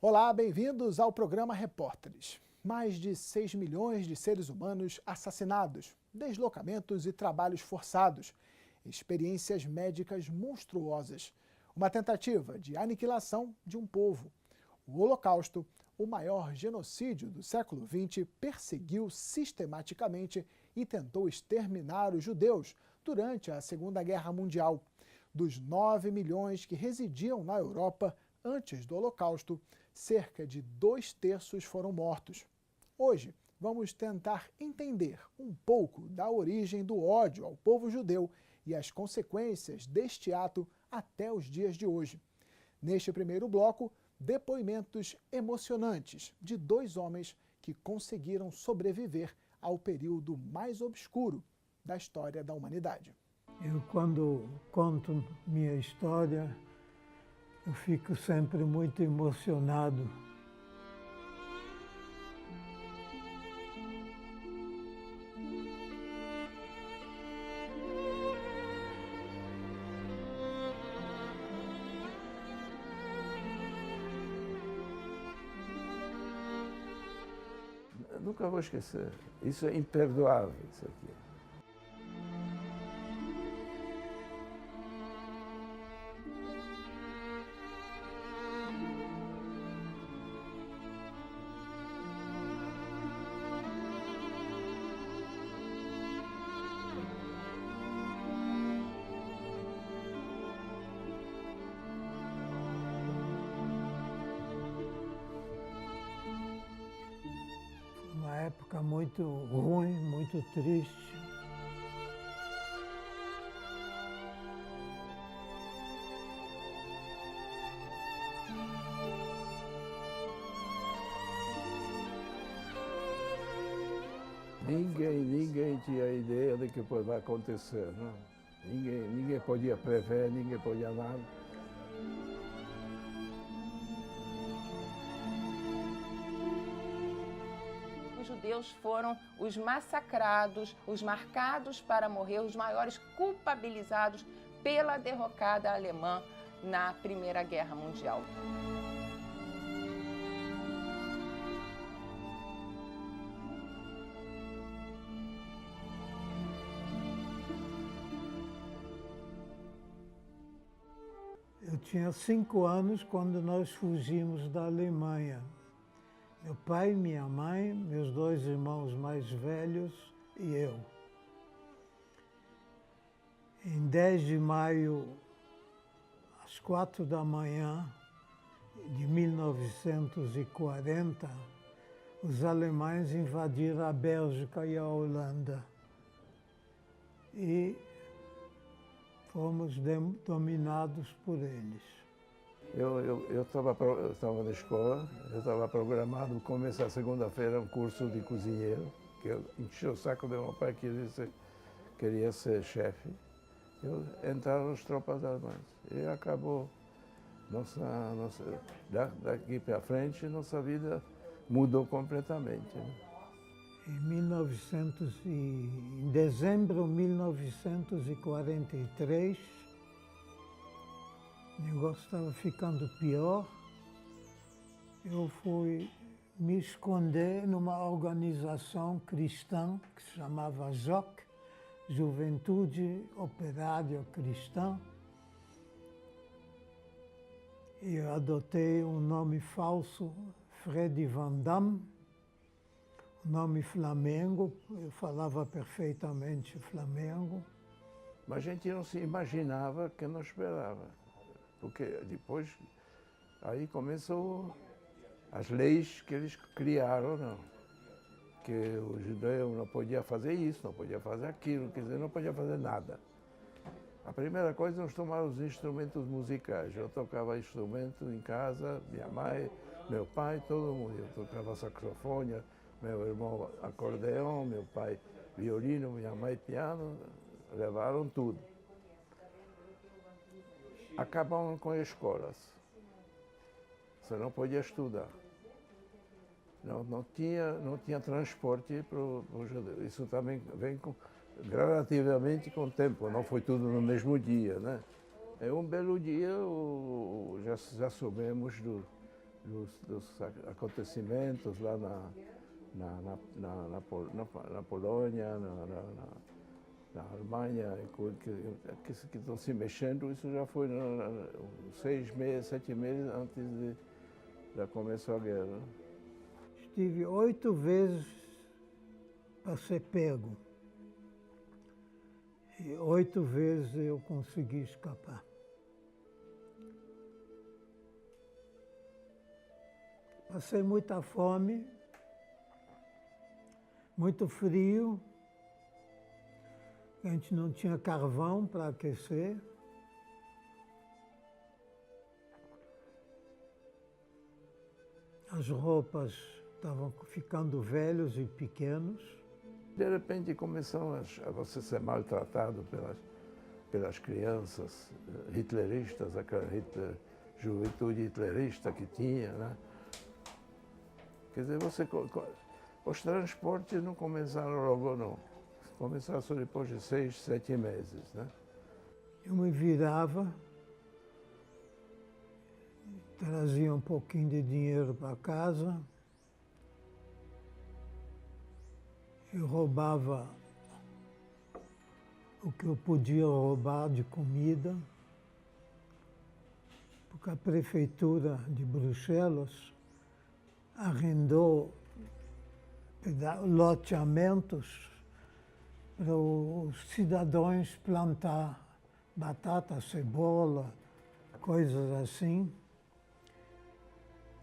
Olá, bem-vindos ao programa Repórteres. Mais de 6 milhões de seres humanos assassinados, deslocamentos e trabalhos forçados, experiências médicas monstruosas, uma tentativa de aniquilação de um povo. O Holocausto, o maior genocídio do século XX, perseguiu sistematicamente e tentou exterminar os judeus durante a Segunda Guerra Mundial. Dos 9 milhões que residiam na Europa antes do Holocausto, cerca de 2/3 foram mortos. Hoje, vamos tentar entender um pouco da origem do ódio ao povo judeu e as consequências deste ato até os dias de hoje. Neste primeiro bloco, depoimentos emocionantes de 2 homens que conseguiram sobreviver ao período mais obscuro da história da humanidade. Eu, quando conto minha história, eu fico sempre muito emocionado. Eu nunca vou esquecer. Isso é imperdoável, isso aqui. Uma época muito ruim, muito triste. Ninguém tinha ideia do que vai acontecer, não? Ninguém podia prever, ninguém podia nada. Os judeus foram os massacrados, os marcados para morrer, os maiores culpabilizados pela derrocada alemã na Primeira Guerra Mundial. Eu tinha 5 anos quando nós fugimos da Alemanha. Meu pai, minha mãe, meus 2 irmãos mais velhos e eu. Em 10 de maio, às 4 da manhã de 1940, os alemães invadiram a Bélgica e a Holanda. E fomos dominados por eles. Eu estava na escola, eu estava programado começar segunda-feira um curso de cozinheiro, que eu enchi o saco do meu pai que queria ser chefe. Entraram as tropas alemãs e acabou daqui para frente nossa vida mudou completamente. Né? Em dezembro de 1943, o negócio estava ficando pior. Eu fui me esconder numa organização cristã que se chamava JOC, Juventude Operária Cristã. E eu adotei um nome falso, Freddy Van Damme, nome Flamengo, eu falava perfeitamente Flamengo. Mas a gente não se imaginava que não esperava, porque depois aí começou as leis que eles criaram, não? Que o judeu não podia fazer isso, não podia fazer aquilo, quer dizer, não podia fazer nada. A primeira coisa, nós tomamos os instrumentos musicais. Eu tocava instrumento em casa, minha mãe, meu pai, todo mundo. Eu tocava saxofone, meu irmão acordeão, meu pai violino, minha mãe piano, levaram tudo. Acabaram com as escolas. Você não podia estudar. Não tinha transporte para o judeu. Isso também vem gradativamente com o tempo, não foi tudo no mesmo dia, né? Um belo dia já soubemos dos acontecimentos lá na Polônia, na Alemanha, que estão se mexendo. Isso já foi 6 meses, 7 meses antes de começar a guerra. Estive 8 vezes para ser pego. E 8 vezes eu consegui escapar. Passei muita fome, muito frio, a gente não tinha carvão para aquecer. As roupas estavam ficando velhos e pequenos. De repente começou a você ser maltratado pelas crianças hitleristas, aquela juventude hitlerista que tinha, né? Quer dizer, os transportes não começaram logo, não. Começaram só depois de 6, 7 meses, né? Eu me virava, trazia um pouquinho de dinheiro para casa, eu roubava o que eu podia roubar de comida, porque a prefeitura de Bruxelas arrendou loteamentos para os cidadãos plantar batata, cebola, coisas assim.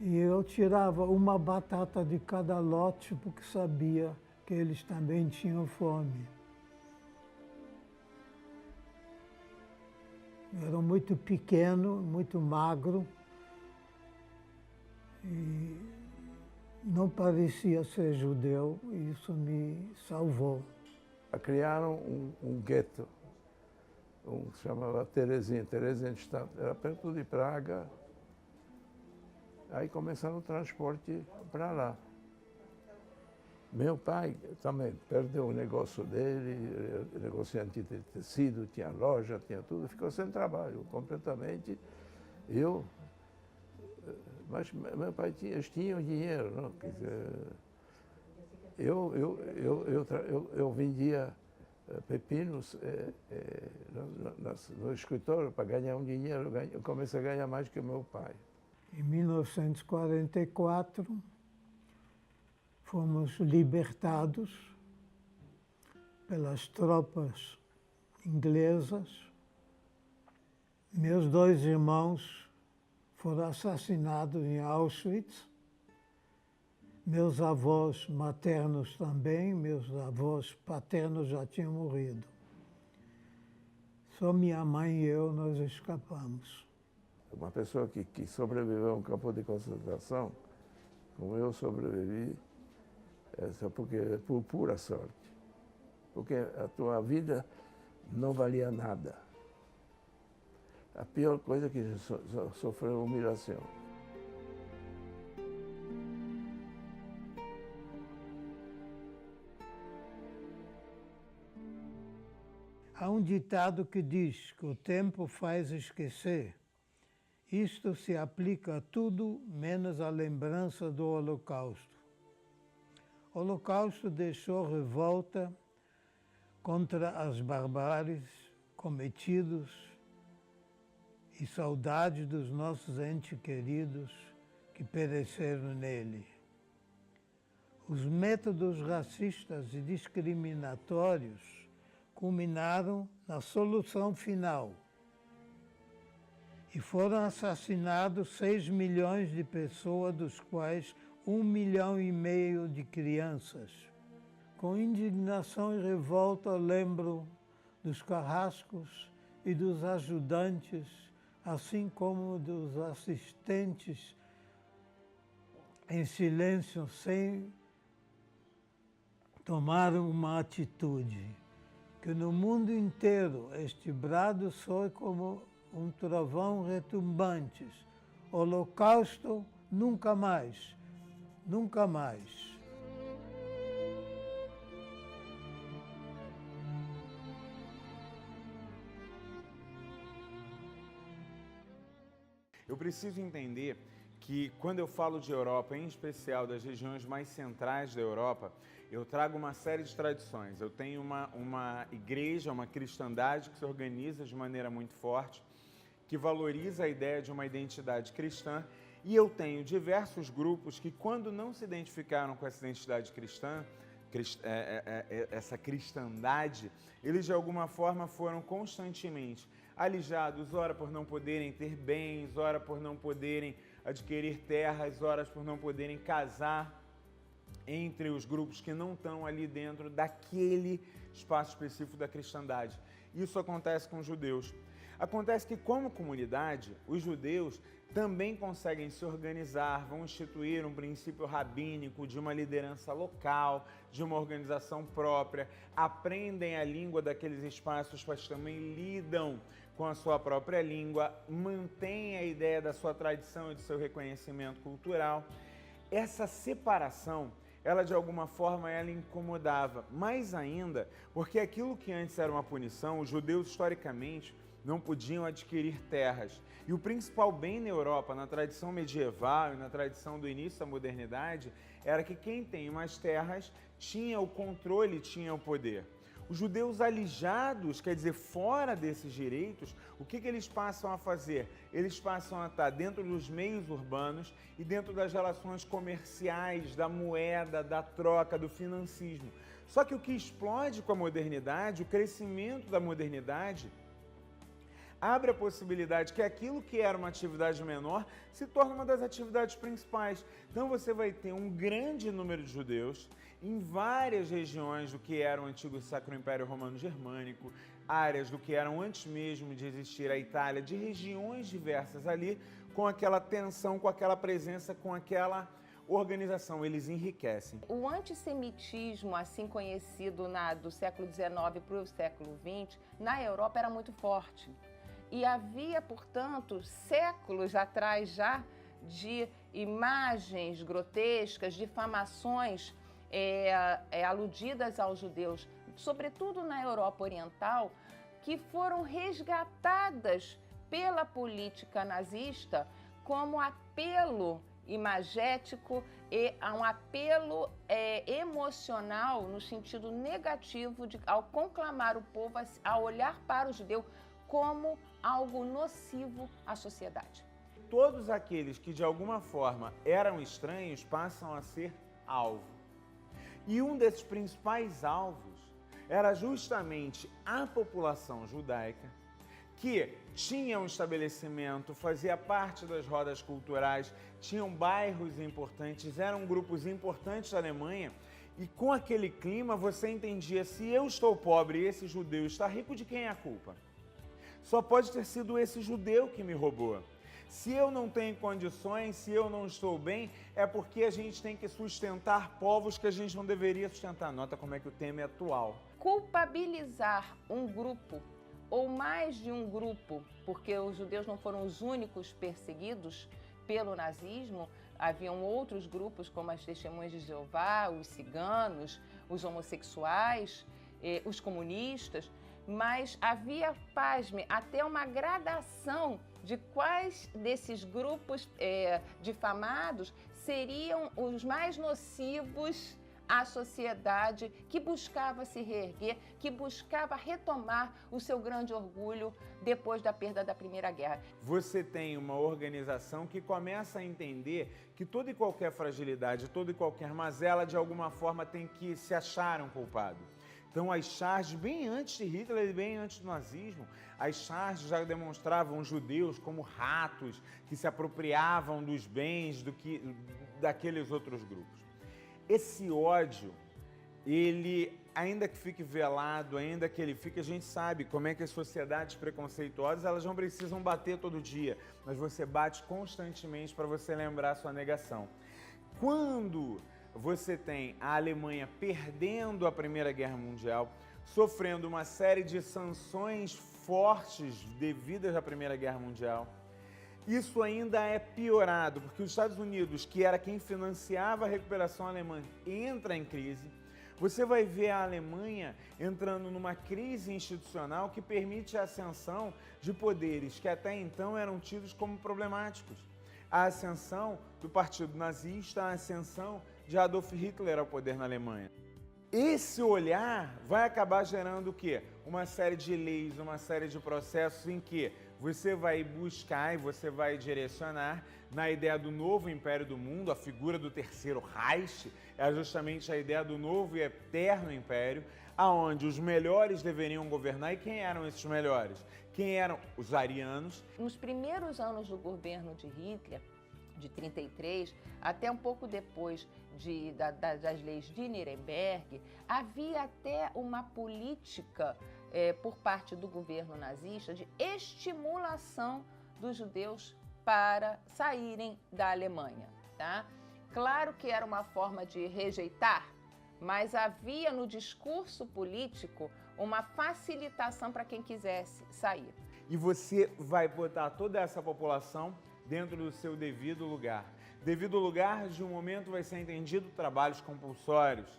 E eu tirava uma batata de cada lote porque sabia que eles também tinham fome. Eu era muito pequeno, muito magro e não parecia ser judeu, e isso me salvou. Criaram um gueto, se chamava Theresienstadt, era perto de Praga. Aí começaram o transporte para lá. Meu pai também perdeu o negócio dele, negociante de tecido, tinha loja, tinha tudo, ficou sem trabalho completamente. Mas meu pai eles tinham dinheiro, não? Quer dizer, eu vendia pepinos no escritório para ganhar um dinheiro. Eu comecei a ganhar mais que meu pai. Em 1944, fomos libertados pelas tropas inglesas. Meus 2 irmãos foram assassinados em Auschwitz. Meus avós maternos também, meus avós paternos já tinham morrido. Só minha mãe e eu, nós escapamos. Uma pessoa que sobreviveu a um campo de concentração, como eu sobrevivi, é só por pura sorte. Porque a tua vida não valia nada. A pior coisa é que sofreu humilhação. Há um ditado que diz que o tempo faz esquecer. Isto se aplica a tudo menos à lembrança do Holocausto. O Holocausto deixou revolta contra as barbáries cometidos e saudade dos nossos entes queridos que pereceram nele. Os métodos racistas e discriminatórios culminaram na solução final e foram assassinados 6 milhões de pessoas, dos quais 1,5 milhão de crianças. Com indignação e revolta lembro dos carrascos e dos ajudantes, assim como dos assistentes, em silêncio, sem tomar uma atitude. Que no mundo inteiro este brado soe como um trovão retumbante. Holocausto, nunca mais, nunca mais. Eu preciso entender que quando eu falo de Europa, em especial das regiões mais centrais da Europa, eu trago uma série de tradições. Eu tenho uma igreja, uma cristandade que se organiza de maneira muito forte, que valoriza a ideia de uma identidade cristã, e eu tenho diversos grupos que, quando não se identificaram com essa identidade cristã, essa cristandade, eles de alguma forma foram constantemente alijados, ora por não poderem ter bens, ora por não poderem adquirir terras, ora por não poderem casar entre os grupos que não estão ali dentro daquele espaço específico da cristandade. Isso acontece com os judeus. Acontece que, como comunidade, os judeus também conseguem se organizar, vão instituir um princípio rabínico de uma liderança local, de uma organização própria, aprendem a língua daqueles espaços, mas também lidam com a sua própria língua, mantêm a ideia da sua tradição e do seu reconhecimento cultural. Essa separação, ela de alguma forma ela incomodava, mais ainda porque aquilo que antes era uma punição, os judeus historicamente não podiam adquirir terras. E o principal bem na Europa, na tradição medieval e na tradição do início da modernidade, era que quem tem mais terras tinha o controle, tinha o poder. Os judeus alijados, quer dizer, fora desses direitos, o que eles passam a fazer? Eles passam a estar dentro dos meios urbanos e dentro das relações comerciais, da moeda, da troca, do financismo. Só que o que explode com a modernidade, o crescimento da modernidade, abre a possibilidade que aquilo que era uma atividade menor se torne uma das atividades principais. Então você vai ter um grande número de judeus em várias regiões do que era o antigo Sacro Império Romano Germânico, áreas do que eram antes mesmo de existir a Itália, de regiões diversas ali, com aquela tensão, com aquela presença, com aquela organização, eles enriquecem. O antissemitismo, assim conhecido do século XIX para o século XX, na Europa era muito forte. E havia, portanto, séculos atrás já de imagens grotescas, difamações aludidas aos judeus, sobretudo na Europa Oriental, que foram resgatadas pela política nazista como apelo imagético e um apelo emocional no sentido negativo ao conclamar o povo a olhar para o judeu como algo nocivo à sociedade. Todos aqueles que de alguma forma eram estranhos passam a ser alvo. E um desses principais alvos era justamente a população judaica, que tinha um estabelecimento, fazia parte das rodas culturais, tinham bairros importantes, eram grupos importantes da Alemanha, e com aquele clima você entendia: se eu estou pobre e esse judeu está rico, de quem é a culpa? Só pode ter sido esse judeu que me roubou. Se eu não tenho condições, se eu não estou bem, é porque a gente tem que sustentar povos que a gente não deveria sustentar. Nota como é que o tema é atual. Culpabilizar um grupo ou mais de um grupo, porque os judeus não foram os únicos perseguidos pelo nazismo, haviam outros grupos como as Testemunhas de Jeová, os ciganos, os homossexuais, os comunistas, mas havia, pasme, até uma gradação de quais desses grupos difamados seriam os mais nocivos à sociedade que buscava se reerguer, que buscava retomar o seu grande orgulho depois da perda da Primeira Guerra. Você tem uma organização que começa a entender que toda e qualquer fragilidade, toda e qualquer mazela, de alguma forma tem que se achar um culpado. Então, as charges, bem antes de Hitler e bem antes do nazismo, as charges já demonstravam os judeus como ratos que se apropriavam dos bens daqueles outros grupos. Esse ódio, ele, ainda que fique velado, ainda que ele fique, a gente sabe como é que as sociedades preconceituosas, elas não precisam bater todo dia, mas você bate constantemente para você lembrar a sua negação. Quando você tem a Alemanha perdendo a Primeira Guerra Mundial, sofrendo uma série de sanções fortes devidas à Primeira Guerra Mundial. Isso ainda é piorado, porque os Estados Unidos, que era quem financiava a recuperação alemã, entra em crise. Você vai ver a Alemanha entrando numa crise institucional que permite a ascensão de poderes que até então eram tidos como problemáticos. a ascensão do Partido Nazista, a ascensão de Adolf Hitler ao poder na Alemanha. Esse olhar vai acabar gerando o quê? Uma série de leis, uma série de processos em que você vai buscar e você vai direcionar na ideia do novo Império do Mundo, a figura do Terceiro Reich, é justamente a ideia do novo e eterno Império, aonde os melhores deveriam governar. E quem eram esses melhores? Quem eram? Os arianos. Nos primeiros anos do governo de Hitler, de 33, até um pouco depois das leis de Nuremberg, havia até uma política por parte do governo nazista de estimulação dos judeus para saírem da Alemanha, tá? Claro que era uma forma de rejeitar, mas havia no discurso político uma facilitação para quem quisesse sair. E você vai botar toda essa população dentro do seu devido lugar. Devido lugar, de um momento, vai ser entendido trabalhos compulsórios,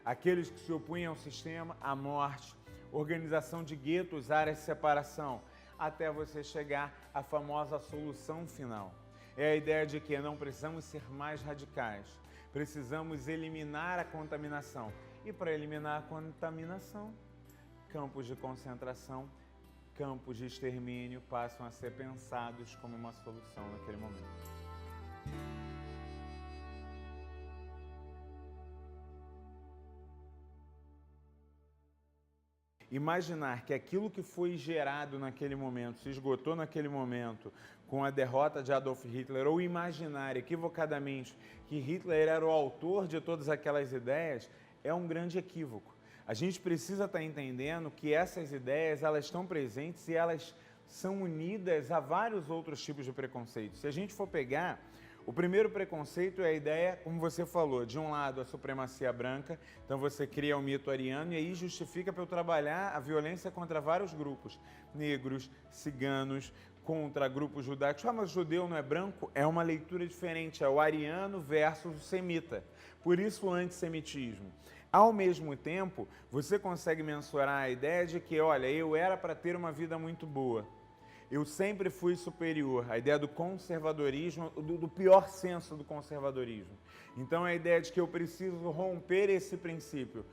aqueles que se opunham ao sistema, à morte, organização de guetos, áreas de separação, até você chegar à famosa solução final. É a ideia de que não precisamos ser mais radicais, precisamos eliminar a contaminação. E para eliminar a contaminação, campos de concentração, campos de extermínio passam a ser pensados como uma solução naquele momento. Imaginar que aquilo que foi gerado naquele momento, se esgotou naquele momento com a derrota de Adolf Hitler, ou imaginar equivocadamente que Hitler era o autor de todas aquelas ideias, é um grande equívoco. A gente precisa estar entendendo que essas ideias, elas estão presentes e elas são unidas a vários outros tipos de preconceitos. Se a gente for pegar, o primeiro preconceito é a ideia, como você falou, de um lado a supremacia branca, então você cria o mito ariano e aí justifica para eu trabalhar a violência contra vários grupos, negros, ciganos, contra grupos judaicos. Ah, mas o judeu não é branco? É uma leitura diferente, é o ariano versus o semita. Por isso o antissemitismo. Ao mesmo tempo, você consegue mensurar a ideia de que, olha, eu era para ter uma vida muito boa. Eu sempre fui superior, a ideia do conservadorismo, do pior senso do conservadorismo. Então, a ideia de que eu preciso romper esse princípio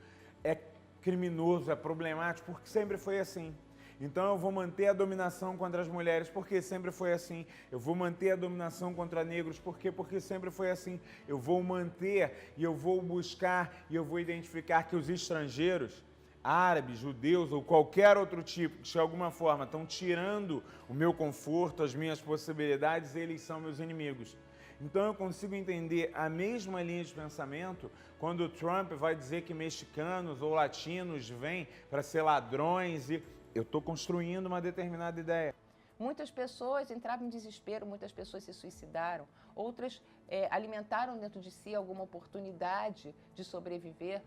é criminoso, é problemático, porque sempre foi assim. Então, eu vou manter a dominação contra as mulheres, porque sempre foi assim. Eu vou manter a dominação contra negros, porque sempre foi assim. Eu vou manter e eu vou buscar e eu vou identificar que os estrangeiros, árabes, judeus ou qualquer outro tipo, que de alguma forma estão tirando o meu conforto, as minhas possibilidades, eles são meus inimigos. Então eu consigo entender a mesma linha de pensamento quando o Trump vai dizer que mexicanos ou latinos vêm para ser ladrões e eu estou construindo uma determinada ideia. Muitas pessoas entravam em desespero, muitas pessoas se suicidaram, outras alimentaram dentro de si alguma oportunidade de sobreviver.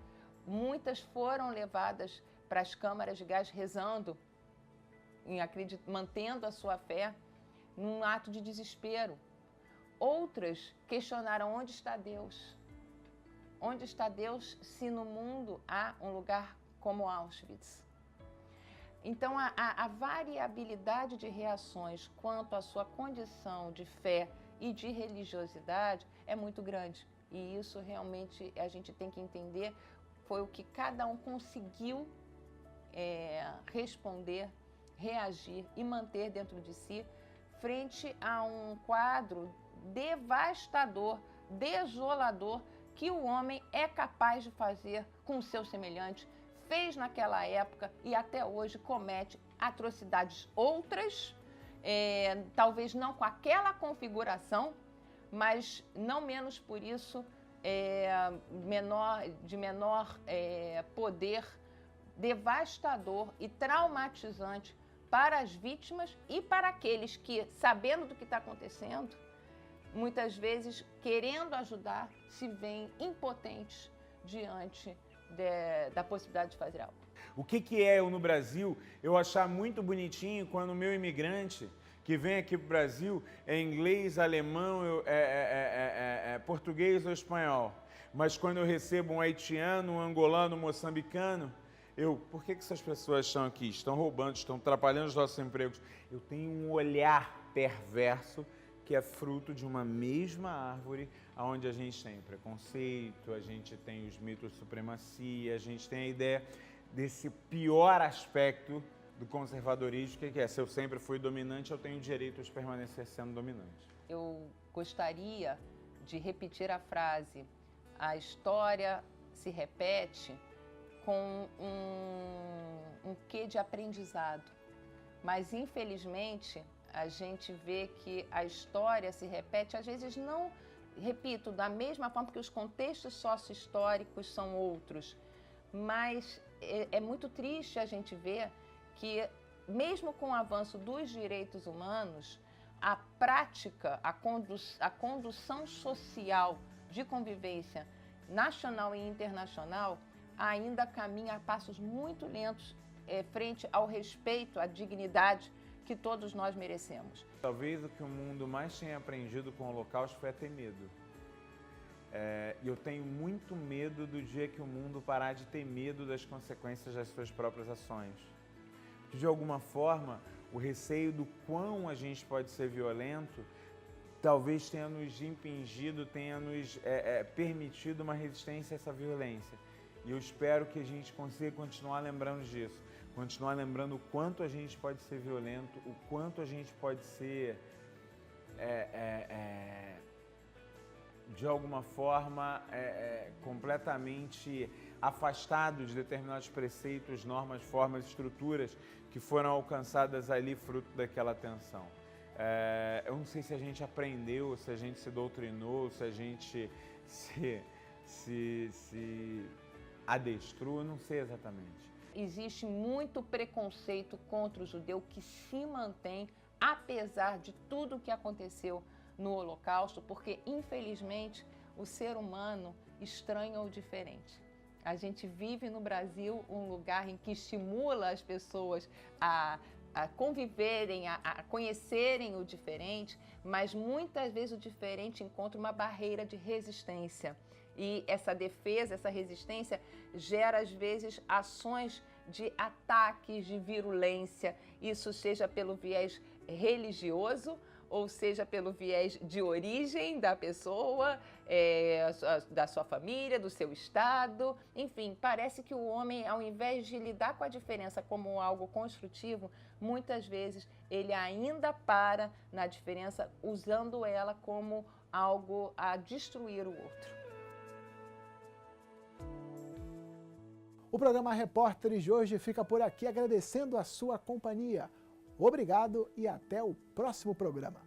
Muitas foram levadas para as câmaras de gás rezando, mantendo a sua fé, num ato de desespero. Outras questionaram onde está Deus. Onde está Deus se no mundo há um lugar como Auschwitz? Então, a variabilidade de reações quanto à sua condição de fé e de religiosidade é muito grande. E isso realmente a gente tem que entender. Foi o que cada um conseguiu responder, reagir e manter dentro de si frente a um quadro devastador, desolador, que o homem é capaz de fazer com o seu semelhante, fez naquela época e até hoje comete atrocidades outras, talvez não com aquela configuração, mas não menos por isso, de menor poder, devastador e traumatizante para as vítimas e para aqueles que, sabendo do que está acontecendo, muitas vezes, querendo ajudar, se veem impotentes diante da possibilidade de fazer algo. O que é eu no Brasil, eu achar muito bonitinho quando o meu imigrante que vem aqui para o Brasil é inglês, alemão, português ou espanhol. Mas quando eu recebo um haitiano, um angolano, um moçambicano, por que essas pessoas estão aqui? Estão roubando, estão atrapalhando os nossos empregos. Eu tenho um olhar perverso que é fruto de uma mesma árvore, onde a gente tem preconceito, a gente tem os mitos de supremacia, a gente tem a ideia desse pior aspecto do conservadorismo, que é, se eu sempre fui dominante, eu tenho o direito de permanecer sendo dominante. Eu gostaria de repetir a frase: a história se repete, com um quê de aprendizado. Mas, infelizmente, a gente vê que a história se repete, às vezes não, repito, da mesma forma, porque os contextos sócio-históricos são outros. Mas é muito triste a gente ver que, mesmo com o avanço dos direitos humanos, a prática, a condução social de convivência nacional e internacional ainda caminha a passos muito lentos frente ao respeito, à dignidade que todos nós merecemos. Talvez o que o mundo mais tenha aprendido com o Holocausto foi a ter medo. E eu tenho muito medo do dia que o mundo parar de ter medo das consequências das suas próprias ações. Porque, de alguma forma, o receio do quão a gente pode ser violento talvez tenha nos impingido, tenha nos permitido uma resistência a essa violência. E eu espero que a gente consiga continuar lembrando disso, continuar lembrando o quanto a gente pode ser violento, o quanto a gente pode ser, de alguma forma, completamente afastado de determinados preceitos, normas, formas, estruturas que foram alcançadas ali fruto daquela tensão. Eu não sei se a gente aprendeu, se a gente se doutrinou, se a gente se adestrou, não sei exatamente. Existe muito preconceito contra o judeu que se mantém, apesar de tudo o que aconteceu no Holocausto, porque, infelizmente, o ser humano estranha o diferente. A gente vive no Brasil um lugar em que estimula as pessoas a conviverem, a conhecerem o diferente, mas muitas vezes o diferente encontra uma barreira de resistência. E essa defesa, essa resistência, gera às vezes ações de ataques, de virulência, isso seja pelo viés religioso, ou seja pelo viés de origem da pessoa, da sua família, do seu estado. Enfim, parece que o homem, ao invés de lidar com a diferença como algo construtivo, muitas vezes ele ainda para na diferença, usando ela como algo a destruir o outro. O programa Repórteres de hoje fica por aqui, agradecendo a sua companhia. Obrigado e até o próximo programa.